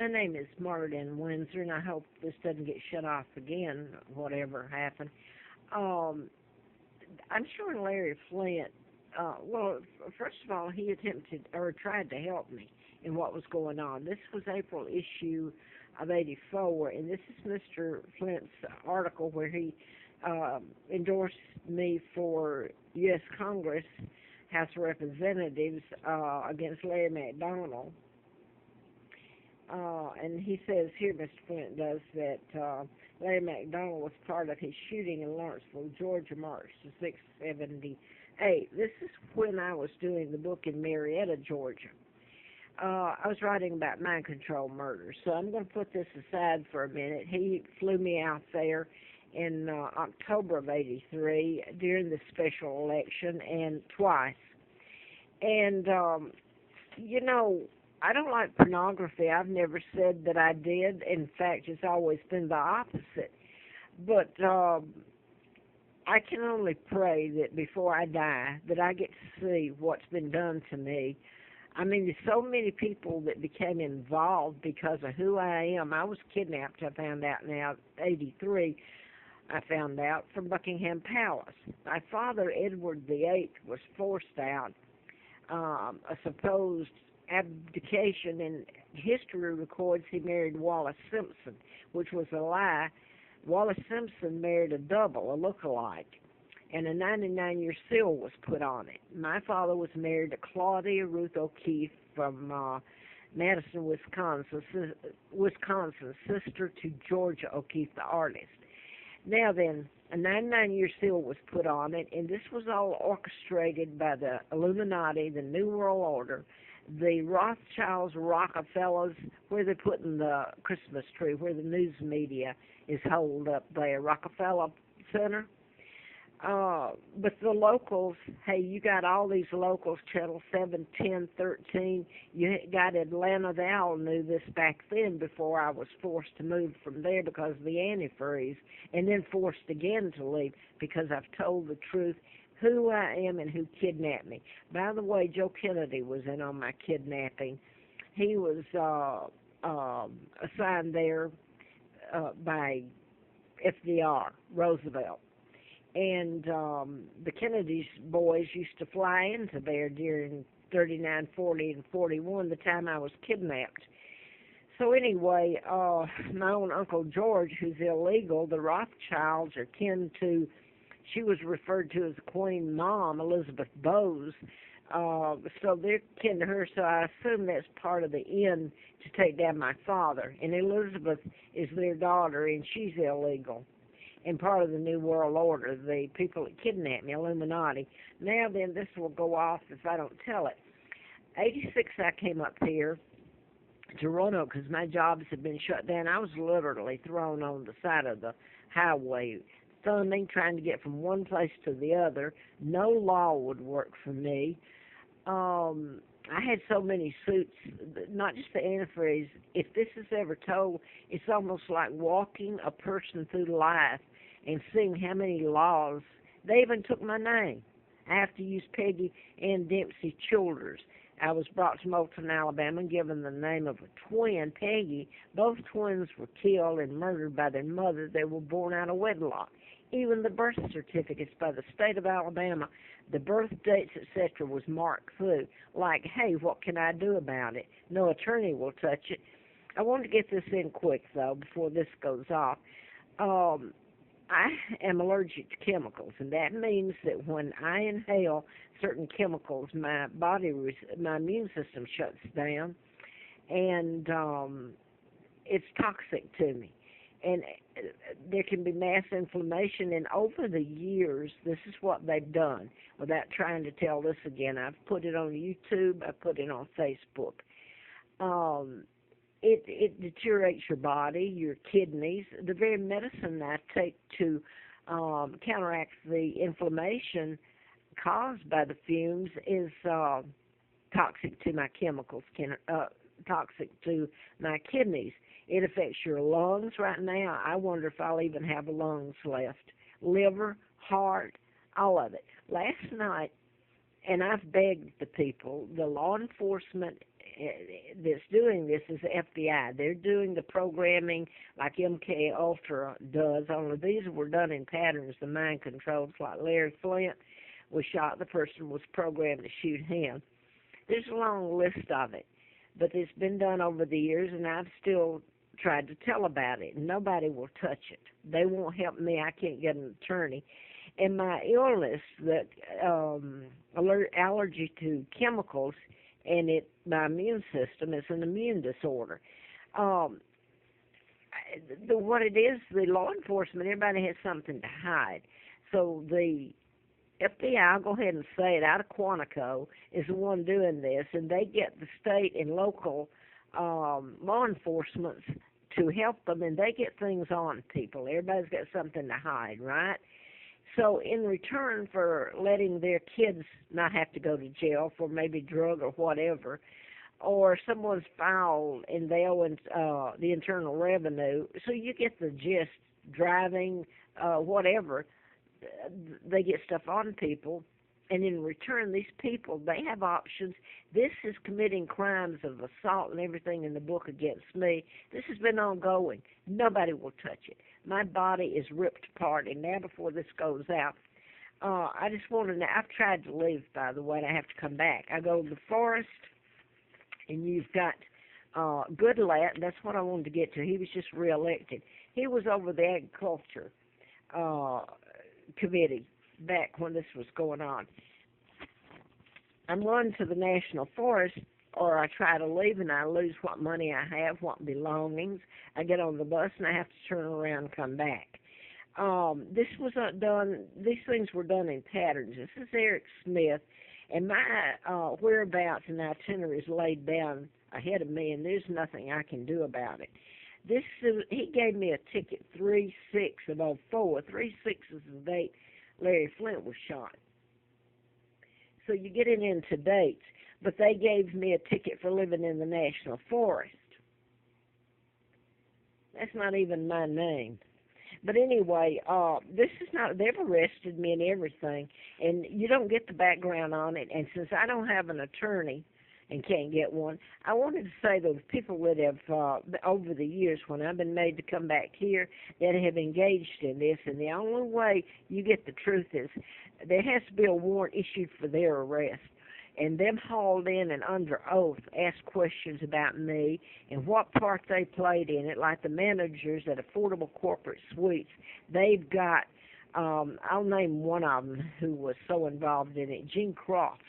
My name is Martin Windsor, and I hope this doesn't get shut off again, whatever happened. Um, I'm sure Larry Flint, first of all, he attempted or tried to help me in what was going on. This was April issue of '84, and this is Mr. Flint's article where he endorsed me for U.S. Congress, House of Representatives, against Larry McDonald. And he says here, Mr. Flint does, that Larry McDonald was part of his shooting in Lawrenceville, Georgia, March the 6th, 78. This is when I was doing the book in Marietta, Georgia. I was writing about mind control murders, so I'm going to put this aside for a minute. He flew me out there in October of '83 during the special election, and twice. And, you know, I don't like pornography. I've never said that I did. In fact, it's always been the opposite. But I can only pray that before I die, that I get to see what's been done to me. I mean, there's so many people that became involved because of who I am. I was kidnapped, I found out now, '83. I found out from Buckingham Palace. My father, Edward VIII, was forced out, a supposed abdication, and history records he married Wallace Simpson, which was a lie. Wallace Simpson married a double, a look-alike, and a 99-year seal was put on it. My father was married to Claudia Ruth O'Keefe from Madison, Wisconsin, sister to Georgia O'Keefe, the artist. Now then, a 99-year seal was put on it, and this was all orchestrated by the Illuminati, the New World Order, the Rothschilds, Rockefellers, where they're putting the Christmas tree, where the news media is holed up there, Rockefeller Center. But the locals, hey, you got all these locals, Channel 7, 10, 13. You got Atlanta. They all knew this back then before I was forced to move from there because of the antifreeze, and then forced again to leave because I've told the truth, who I am and who kidnapped me. By the way, Joe Kennedy was in on my kidnapping. He was assigned there by FDR, Roosevelt. And the Kennedy's boys used to fly into there during 39, 40, and 41, the time I was kidnapped. So anyway, my own Uncle George, who's illegal, the Rothschilds are kin to, she was referred to as the Queen Mom, Elizabeth Bose. So they're kin to her, so I assume that's part of the end to take down my father. And Elizabeth is their daughter, and she's illegal and part of the New World Order, the people that kidnapped me, Illuminati. Now then, this will go off if I don't tell it. '86, I came up here to Roanoke because my jobs had been shut down. I was literally thrown on the side of the highway, thumbing, trying to get from one place to the other. No law would work for me. I had so many suits, not just the antifreeze. If this is ever told, it's almost like walking a person through life and seeing how many laws. They even took my name. I have to use Peggy Ann Dempsey Childers. I was brought to Moulton, Alabama, and given the name of a twin, Peggy. Both twins were killed and murdered by their mother. They were born out of wedlock. Even the birth certificates by the state of Alabama, the birth dates, etc., was marked through. Like, hey, what can I do about it? No attorney will touch it. I want to get this in quick, though, before this goes off. I am allergic to chemicals, and that means that when I inhale certain chemicals, my immune system shuts down, and it's toxic to me. And there can be mass inflammation, and over the years, this is what they've done. Without trying to tell this again, I've put it on YouTube, I put it on Facebook. It deteriorates your body, your kidneys. The very medicine I take to counteract the inflammation caused by the fumes is toxic to my chemicals, toxic to my kidneys. It affects your lungs right now. I wonder if I'll even have lungs left. Liver, heart, all of it. Last night, and I've begged the people, the law enforcement that's doing this is the FBI. They're doing the programming like MK Ultra does, only these were done in patterns, the mind controls, like Larry Flint was shot. The person was programmed to shoot him. There's a long list of it, but it's been done over the years, and I've still tried to tell about it, and nobody will touch it. They won't help me. I can't get an attorney. And my illness, that allergy to chemicals, and my immune system is an immune disorder. Um, what it is, the law enforcement, everybody has something to hide. So the FBI, I'll go ahead and say it, out of Quantico, is the one doing this, and they get the state and local law enforcement to help them, and they get things on people. Everybody's got something to hide, right? So in return for letting their kids not have to go to jail for maybe drug or whatever, or someone's filed and they owe the Internal Revenue, so you get the gist, driving, whatever, they get stuff on people, and in return, these people, they have options. This is committing crimes of assault and everything in the book against me. This has been ongoing. Nobody will touch it. My body is ripped apart, and now before this goes out, I just want to know, I've tried to leave, by the way, and I have to come back. I go to the forest, and you've got Goodlatte, that's what I wanted to get to. He was just reelected. He was over the agriculture committee back when this was going on. I'm going to the national forest, or I try to leave and I lose what money I have, what belongings. I get on the bus and I have to turn around and come back. This was done. These things were done in patterns. This is Eric Smith, and my whereabouts and itinerary is laid down ahead of me, and there's nothing I can do about it. He gave me a ticket 3/6 of 04. 3/6 is the date Larry Flint was shot. So you get it into dates, but they gave me a ticket for living in the national forest. That's not even my name. But anyway, this is not, they've arrested me and everything, and you don't get the background on it, and since I don't have an attorney and can't get one, I wanted to say those people that have, over the years, when I've been made to come back here, that have engaged in this, and the only way you get the truth is there has to be a warrant issued for their arrest, and them hauled in and under oath asked questions about me and what part they played in it, like the managers at Affordable Corporate Suites. They've got, I'll name one of them who was so involved in it, Gene Croft,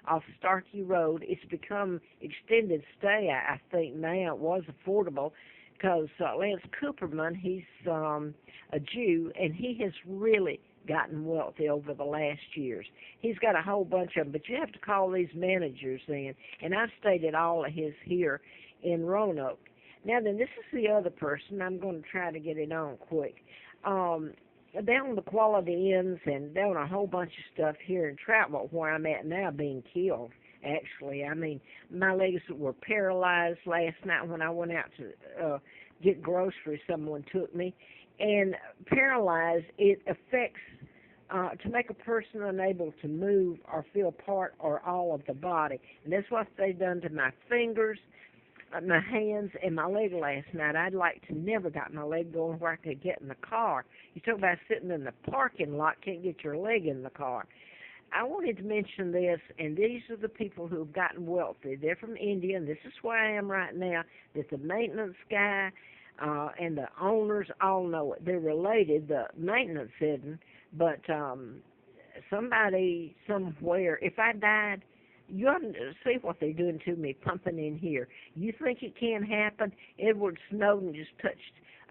off Starkey Road. It's become extended stay, I think now. It was affordable because Lance Cooperman, he's a Jew, and he has really gotten wealthy over the last years. He's got a whole bunch of them, but you have to call these managers in, and I've stayed at all of his here in Roanoke. Now then, this is the other person. I'm going to try to get it on quick. Down the Quality Inns and down a whole bunch of stuff here in Troutwell, where I'm at now, being killed, actually. I mean, my legs were paralyzed last night when I went out to get groceries. Someone took me. And paralyzed, it affects, to make a person unable to move or feel part or all of the body. And that's what they've done to my fingers, my hands, and my leg last night. I'd like to never got my leg going where I could get in the car. You talk about sitting in the parking lot, can't get your leg in the car. I wanted to mention this, and these are the people who have gotten wealthy. They're from India, and this is where I am right now, that the maintenance guy and the owners all know it. They're related, the maintenance isn't, but somebody somewhere, if I died, you ought to see what they're doing to me, pumping in here. You think it can happen? Edward Snowden just touched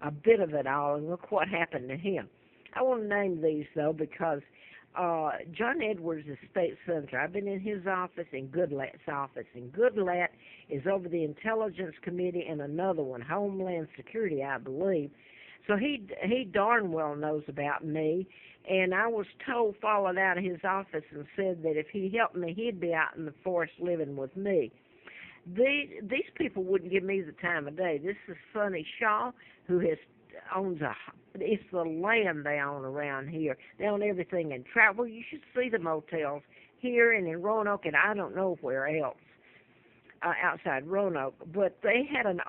a bit of it all, and look what happened to him. I want to name these, though, because John Edwards is state senator. I've been in his office and Goodlatte's office, and Goodlatte is over the Intelligence Committee and another one, Homeland Security, I believe. So he darn well knows about me, and I was told, followed out of his office and said that if he helped me, he'd be out in the forest living with me. These people wouldn't give me the time of day. This is Sonny Shaw, who owns it's the land they own around here. They own everything in Troutwell. You should see the motels here and in Roanoke, and I don't know where else. outside Roanoke, but they had an